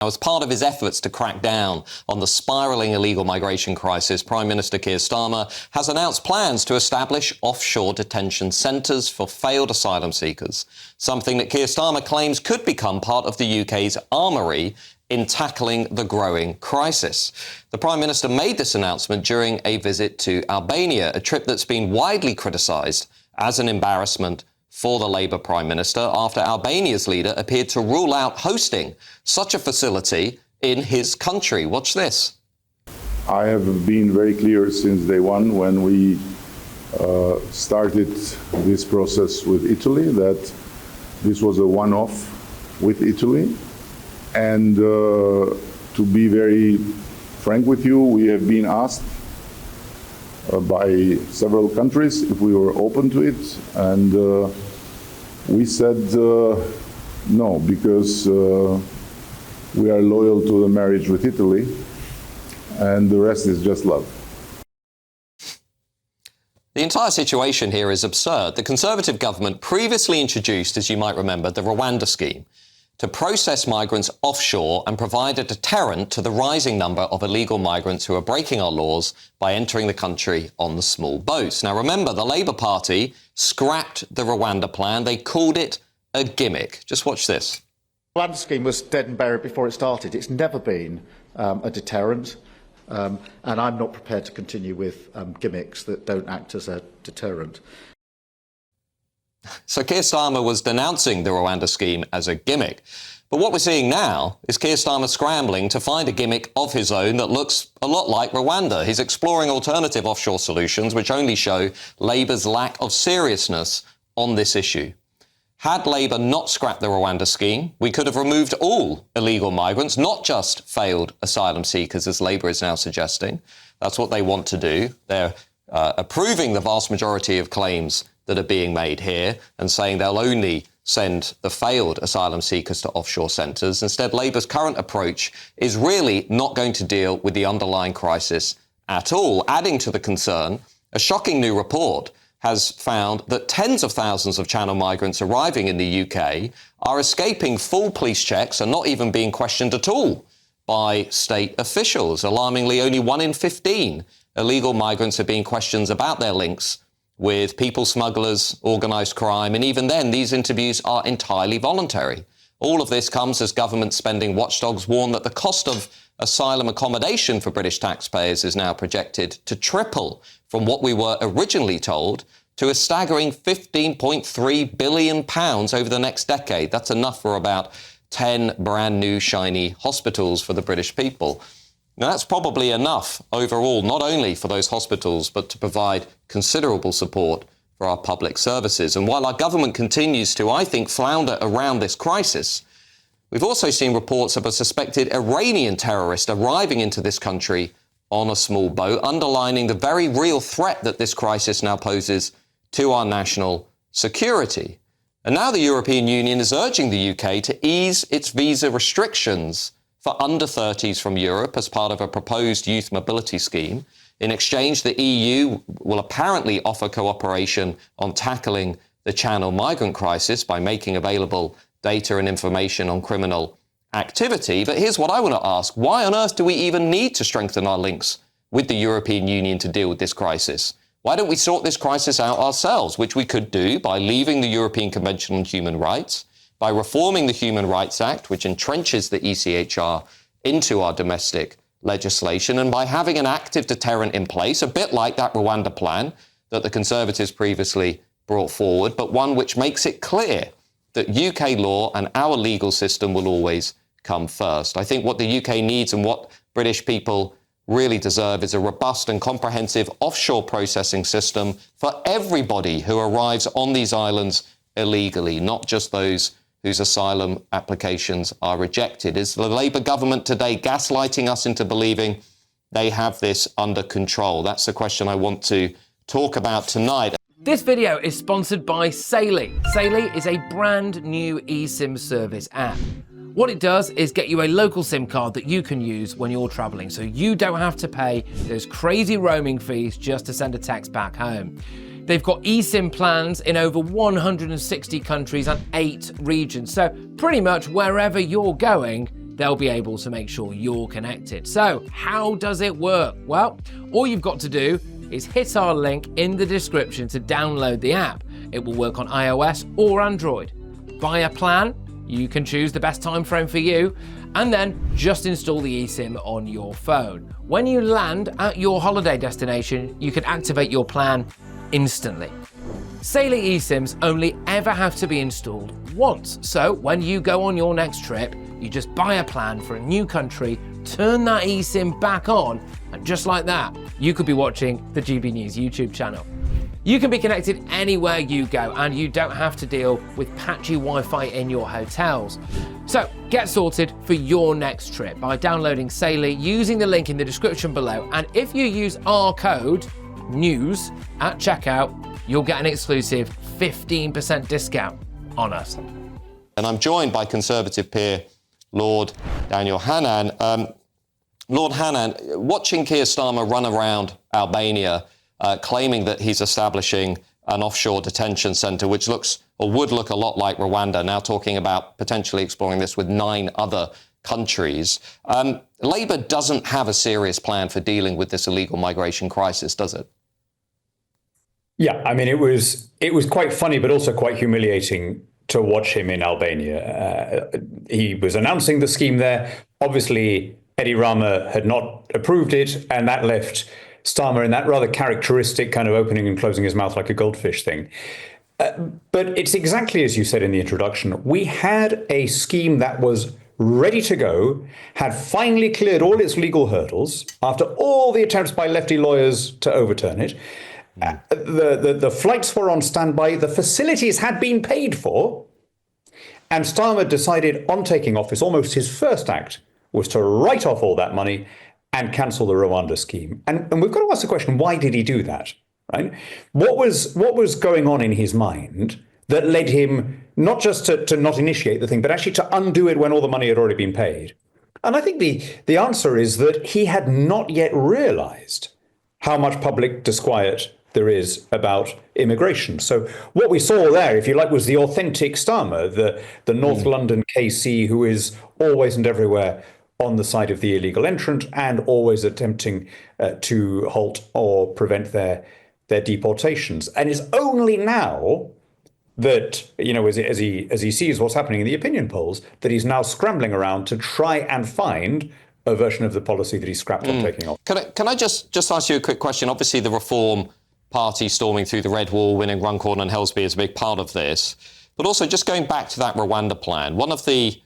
Now, as part of his efforts to crack down on the spiralling illegal migration crisis, Prime Minister Keir Starmer has announced plans to establish offshore detention centres for failed asylum seekers, something that Keir Starmer claims could become part of the UK's armoury in tackling the growing crisis. The Prime Minister made this announcement during a visit to Albania, a trip that's been widely criticised as an embarrassment for the Labour Prime Minister after Albania's leader appeared to rule out hosting such a facility in his country. Watch this. I have been very clear since day one when we started this process with Italy that this was a one-off with Italy. And to be very frank with you, we have been asked by several countries if we were open to it, and we said no, because we are loyal to the marriage with Italy, and the rest is just love. The entire situation here is absurd. The Conservative government previously introduced, as you might remember, the Rwanda scheme to process migrants offshore and provide a deterrent to the rising number of illegal migrants who are breaking our laws by entering the country on the small boats. Now, remember, the Labour Party scrapped the Rwanda plan. They called it a gimmick. Just watch this. The Rwanda scheme was dead and buried before it started. It's never been a deterrent, and I'm not prepared to continue with gimmicks that don't act as a deterrent. So Keir Starmer was denouncing the Rwanda scheme as a gimmick. But what we're seeing now is Keir Starmer scrambling to find a gimmick of his own that looks a lot like Rwanda. He's exploring alternative offshore solutions which only show Labour's lack of seriousness on this issue. Had Labour not scrapped the Rwanda scheme, we could have removed all illegal migrants, not just failed asylum seekers, as Labour is now suggesting. That's what they want to do. They're approving the vast majority of claims that are being made here and saying they'll only send the failed asylum seekers to offshore centres. Instead, Labour's current approach is really not going to deal with the underlying crisis at all. Adding to the concern, a shocking new report has found that tens of thousands of Channel migrants arriving in the UK are escaping full police checks and not even being questioned at all by state officials. Alarmingly, only 1 in 15 illegal migrants are being questioned about their links with people smugglers, organised crime, and even then, these interviews are entirely voluntary. All of this comes as government spending watchdogs warn that the cost of asylum accommodation for British taxpayers is now projected to triple from what we were originally told to a staggering £15.3 billion over the next decade. That's enough for about 10 brand new shiny hospitals for the British people. Now, that's probably enough overall, not only for those hospitals, but to provide considerable support for our public services. And while our government continues to, I think, flounder around this crisis, we've also seen reports of a suspected Iranian terrorist arriving into this country on a small boat, underlining the very real threat that this crisis now poses to our national security. And now the European Union is urging the UK to ease its visa restrictions for under 30s from Europe as part of a proposed youth mobility scheme. In exchange, the EU will apparently offer cooperation on tackling the Channel migrant crisis by making available data and information on criminal activity. But here's what I want to ask. Why on earth do we even need to strengthen our links with the European Union to deal with this crisis? Why don't we sort this crisis out ourselves, which we could do by leaving the European Convention on Human Rights, by reforming the Human Rights Act, which entrenches the ECHR into our domestic legislation, and by having an active deterrent in place, a bit like that Rwanda plan that the Conservatives previously brought forward, but one which makes it clear that UK law and our legal system will always come first. I think what the UK needs and what British people really deserve is a robust and comprehensive offshore processing system for everybody who arrives on these islands illegally, not just those whose asylum applications are rejected. Is the Labour government today gaslighting us into believing they have this under control? That's the question I want to talk about tonight. This video is sponsored by Saily. Saily is a brand new eSIM service app. What it does is get you a local SIM card that you can use when you're traveling, so you don't have to pay those crazy roaming fees just to send a text back home. They've got eSIM plans in over 160 countries and 8 regions, so pretty much wherever you're going, they'll be able to make sure you're connected. So how does it work? Well, all you've got to do is hit our link in the description to download the app. It will work on iOS or Android. Buy a plan, you can choose the best time frame for you, and then just install the eSIM on your phone. When you land at your holiday destination, you can activate your plan instantly. Saily eSIMs only ever have to be installed once, so when you go on your next trip, you just buy a plan for a new country, turn that eSIM back on, and just like that, you could be watching the GB News YouTube channel. You can be connected anywhere you go, and you don't have to deal with patchy Wi-Fi in your hotels. So get sorted for your next trip by downloading Saily using the link in the description below, and if you use our code NEWS at checkout, you'll get an exclusive 15% discount on us. And I'm joined by Conservative peer Lord Daniel Hannan. Lord Hannan, watching Keir Starmer run around Albania, claiming that he's establishing an offshore detention centre, which looks or would look a lot like Rwanda, now talking about potentially exploring this with 9 other countries. Labour doesn't have a serious plan for dealing with this illegal migration crisis, does it? Yeah, I mean, it was quite funny, but also quite humiliating to watch him in Albania. He was announcing the scheme there. Obviously, Edi Rama had not approved it, and that left Starmer in that rather characteristic kind of opening and closing his mouth like a goldfish thing. But it's exactly as you said in the introduction. We had a scheme that was ready to go, had finally cleared all its legal hurdles after all the attempts by lefty lawyers to overturn it. The flights were on standby, the facilities had been paid for, and Starmer decided on taking office, almost his first act was to write off all that money and cancel the Rwanda scheme. And we've got to ask the question, why did he do that? Right? What was going on in his mind that led him not just to not initiate the thing, but actually to undo it when all the money had already been paid? And I think the answer is that he had not yet realized how much public disquiet there is about immigration. So what we saw there, if you like, was the authentic Starmer, the North London KC who is always and everywhere on the side of the illegal entrant and always attempting to halt or prevent their deportations. And it's only now that, you know, as he sees what's happening in the opinion polls, that he's now scrambling around to try and find a version of the policy that he scrapped on taking off. Can I just ask you a quick question? Obviously, the Reform Party storming through the Red Wall, winning Runcorn and Helsby is a big part of this. But also, just going back to that Rwanda plan, one of the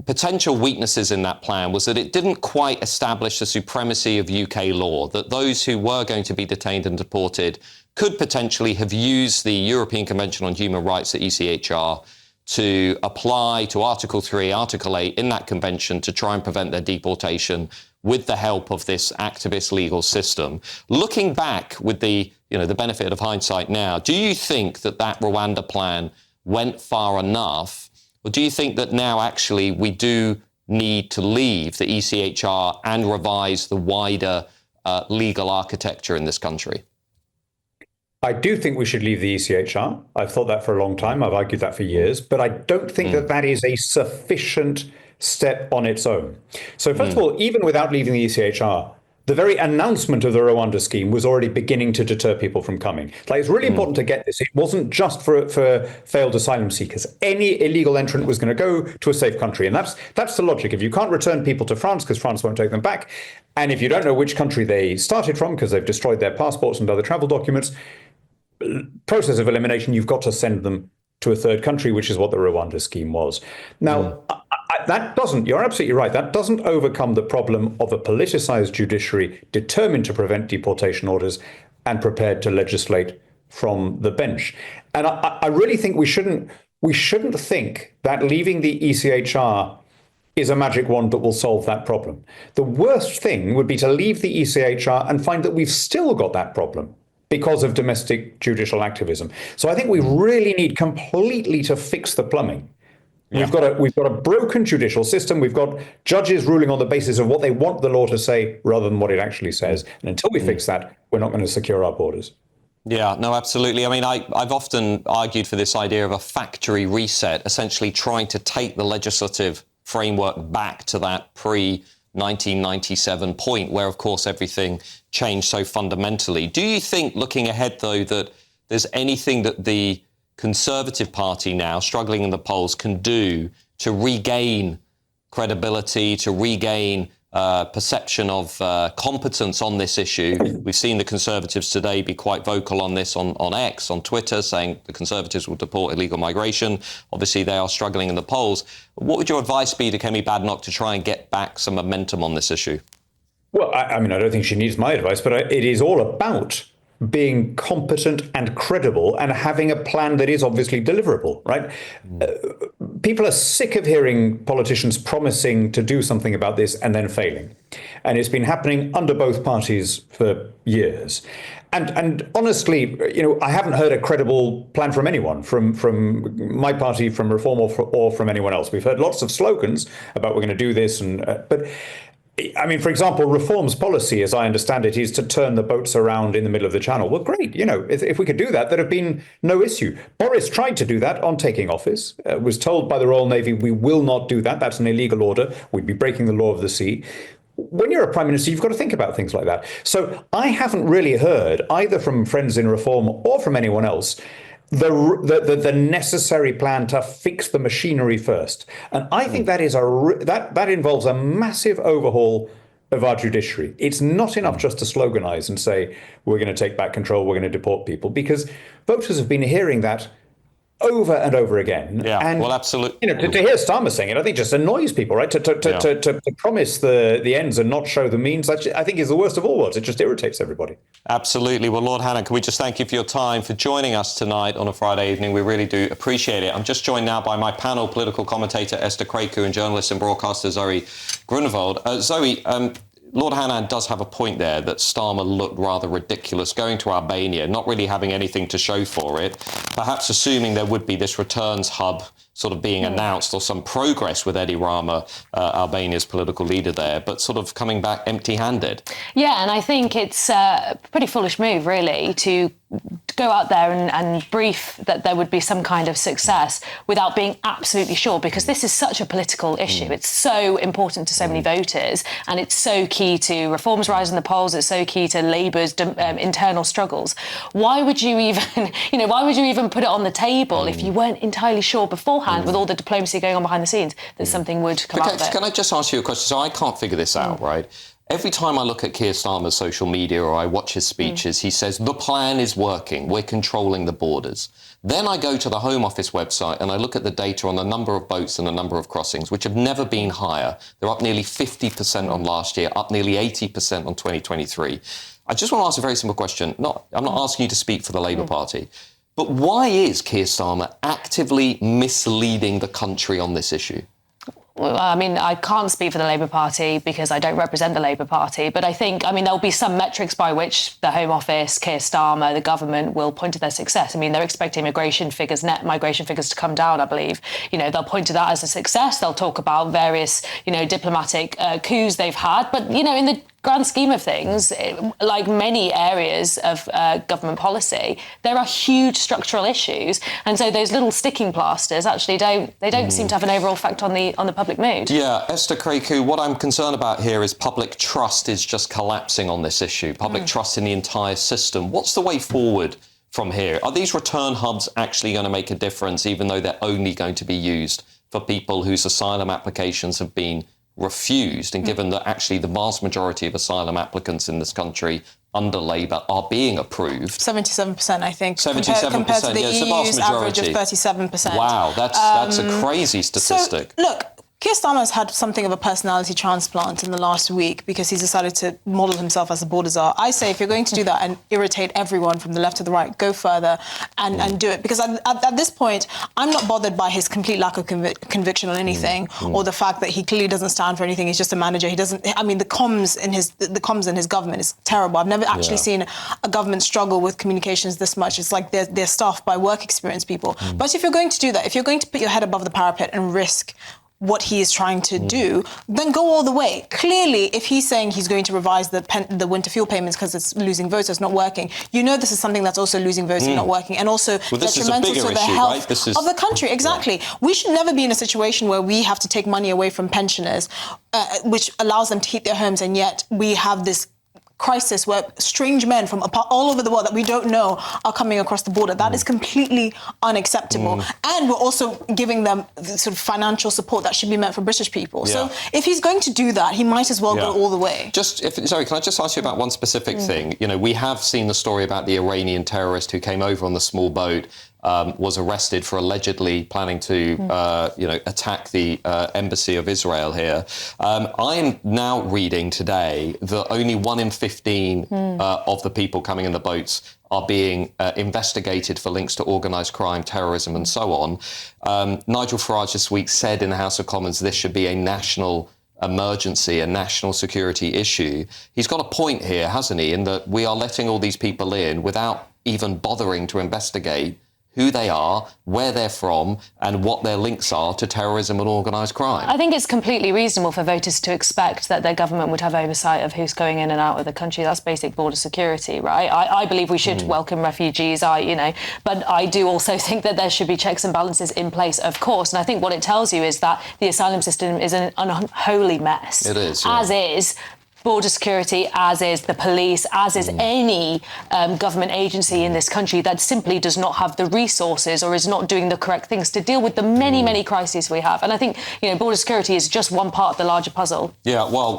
potential weaknesses in that plan was that it didn't quite establish the supremacy of UK law, that those who were going to be detained and deported could potentially have used the European Convention on Human Rights, the ECHR, to apply to Article 3, Article 8 in that convention to try and prevent their deportation with the help of this activist legal system. Looking back with the benefit of hindsight now, do you think that Rwanda plan went far enough, or do you think that now actually we do need to leave the ECHR and revise the wider legal architecture in this country? I do think we should leave the ECHR. I've thought that for a long time. I've argued that for years. But I don't think that is a sufficient step on its own. So first of all, even without leaving the ECHR, the very announcement of the Rwanda scheme was already beginning to deter people from coming. Like, it's really important to get this. It wasn't just for failed asylum seekers. Any illegal entrant was going to go to a safe country. And that's the logic. If you can't return people to France because France won't take them back, and if you don't know which country they started from because they've destroyed their passports and other travel documents, process of elimination, you've got to send them to a third country, which is what the Rwanda scheme was. Now, that doesn't, you're absolutely right, that doesn't overcome the problem of a politicized judiciary determined to prevent deportation orders and prepared to legislate from the bench. And I really think we shouldn't think that leaving the ECHR is a magic wand that will solve that problem. The worst thing would be to leave the ECHR and find that we've still got that problem because of domestic judicial activism. So I think we really need completely to fix the plumbing. Yeah. We've got a broken judicial system. We've got judges ruling on the basis of what they want the law to say rather than what it actually says. And until we fix that, we're not going to secure our borders. Yeah, no, absolutely. I mean, I've often argued for this idea of a factory reset, essentially trying to take the legislative framework back to that pre-1997 point where, of course, everything changed so fundamentally. Do you think, looking ahead, though, that there's anything that the Conservative Party now, struggling in the polls, can do to regain credibility, to regain perception of competence on this issue? We've seen the Conservatives today be quite vocal on this on X, on Twitter, saying the Conservatives will deport illegal migration. Obviously, they are struggling in the polls. What would your advice be to Kemi Badenoch to try and get back some momentum on this issue? Well, I mean, I don't think she needs my advice, but it is all about being competent and credible and having a plan that is obviously deliverable, right? People are sick of hearing politicians promising to do something about this and then failing. And it's been happening under both parties for years. And honestly, I haven't heard a credible plan from anyone, from my party, from Reform, or from anyone else. We've heard lots of slogans about we're going to do this, but I mean, for example, Reform's policy, as I understand it, is to turn the boats around in the middle of the channel. Well, great. If we could do that, there'd have been no issue. Boris tried to do that on taking office, was told by the Royal Navy, we will not do that. That's an illegal order. We'd be breaking the law of the sea. When you're a prime minister, you've got to think about things like that. So I haven't really heard, either from friends in Reform or from anyone else, the necessary plan to fix the machinery first. And I think that is that involves a massive overhaul of our judiciary. It's not enough just to sloganize and say, we're going to take back control, we're going to deport people, because voters have been hearing that over and over again. Yeah, and, well, absolutely. To hear Starmer saying it, I think just annoys people, right? To promise the ends and not show the means, I think is the worst of all worlds. It just irritates everybody. Absolutely. Well, Lord Hannan, can we just thank you for your time, for joining us tonight on a Friday evening? We really do appreciate it. I'm just joined now by my panel, political commentator Esther Kreku and journalist and broadcaster Zoe Grunewald. Zoe, Lord Hannan does have a point there that Starmer looked rather ridiculous going to Albania, not really having anything to show for it, perhaps assuming there would be this returns hub sort of being announced or some progress with Edi Rama, Albania's political leader there, but sort of coming back empty-handed. Yeah, and I think it's a pretty foolish move, really, to go out there and brief that there would be some kind of success without being absolutely sure, because this is such a political issue. It's so important to so many voters, and it's so key to Reform's rise in the polls. It's so key to Labour's internal struggles. Why would you even put it on the table if you weren't entirely sure beforehand, with all the diplomacy going on behind the scenes, that something would come out of it? Can I just ask you a question? So I can't figure this out, right? Every time I look at Keir Starmer's social media or I watch his speeches, he says, the plan is working, we're controlling the borders. Then I go to the Home Office website and I look at the data on the number of boats and the number of crossings, which have never been higher. They're up nearly 50% on last year, up nearly 80% on 2023. I just want to ask a very simple question. I'm not asking you to speak for the Labour Party, but why is Keir Starmer actively misleading the country on this issue? Well, I mean, I can't speak for the Labour Party because I don't represent the Labour Party, but I think, there'll be some metrics by which the Home Office, Keir Starmer, the government will point to their success. I mean, they're expecting net migration figures to come down, I believe. They'll point to that as a success. They'll talk about various, diplomatic coups they've had. But, in the grand scheme of things, like many areas of government policy, there are huge structural issues, and so those little sticking plasters actually don't seem to have an overall effect on the public mood. Yeah, Esther Kreku, what I'm concerned about here is public trust is just collapsing on this issue. Public trust in the entire system. What's the way forward from here? Are these return hubs actually going to make a difference, even though they're only going to be used for people whose asylum applications have been refused, and given that actually the vast majority of asylum applicants in this country under Labour are being approved? 77%, I think. 77%, compared to the yeah, it's the EU's vast average majority. of 37%. Wow, that's a crazy statistic. So, look, Keir Starmer has had something of a personality transplant in the last week because he's decided to model himself as the border czar. I say if you're going to do that and irritate everyone from the left to the right, go further and do it. Because at this point, I'm not bothered by his complete lack of conviction on anything or the fact that he clearly doesn't stand for anything. He's just a manager. He doesn't. The comms in his government is terrible. I've never actually seen a government struggle with communications this much. It's like they're staffed by work experience people. But if you're going to do that, if you're going to put your head above the parapet and risk what he is trying to do, then go all the way. Clearly, if he's saying he's going to revise the winter fuel payments because it's losing votes, it's not working, you know this is something that's also losing votes and not working, and also detrimental to the health of the country. Exactly. We should never be in a situation where we have to take money away from pensioners, which allows them to heat their homes, and yet we have this crisis where strange men from all over the world that we don't know are coming across the border. That is completely unacceptable. And we're also giving them the sort of financial support that should be meant for British people. So if he's going to do that, he might as well go all the way. Sorry, can I just ask you about one specific thing? You know, we have seen the story about the Iranian terrorist who came over on the small boat, was arrested for allegedly planning to, attack the embassy of Israel here. I am now reading today that only 1 in 15 of the people coming in the boats are being investigated for links to organised crime, terrorism and so on. Nigel Farage this week said in the House of Commons this should be a national emergency, a national security issue. He's got a point here, hasn't he, in that we are letting all these people in without even bothering to investigate who they are, where they're from, and what their links are to terrorism and organised crime. I think it's completely reasonable for voters to expect that their government would have oversight of who's going in and out of the country. That's basic border security, right? I believe we should welcome refugees, but I do also think that there should be checks and balances in place, of course. And I think what it tells you is that the asylum system is an unholy mess. It is. As is border security, as is the police, as is any government agency in this country that simply does not have the resources or is not doing the correct things to deal with the many, many crises we have. And I think, border security is just one part of the larger puzzle. Yeah, well,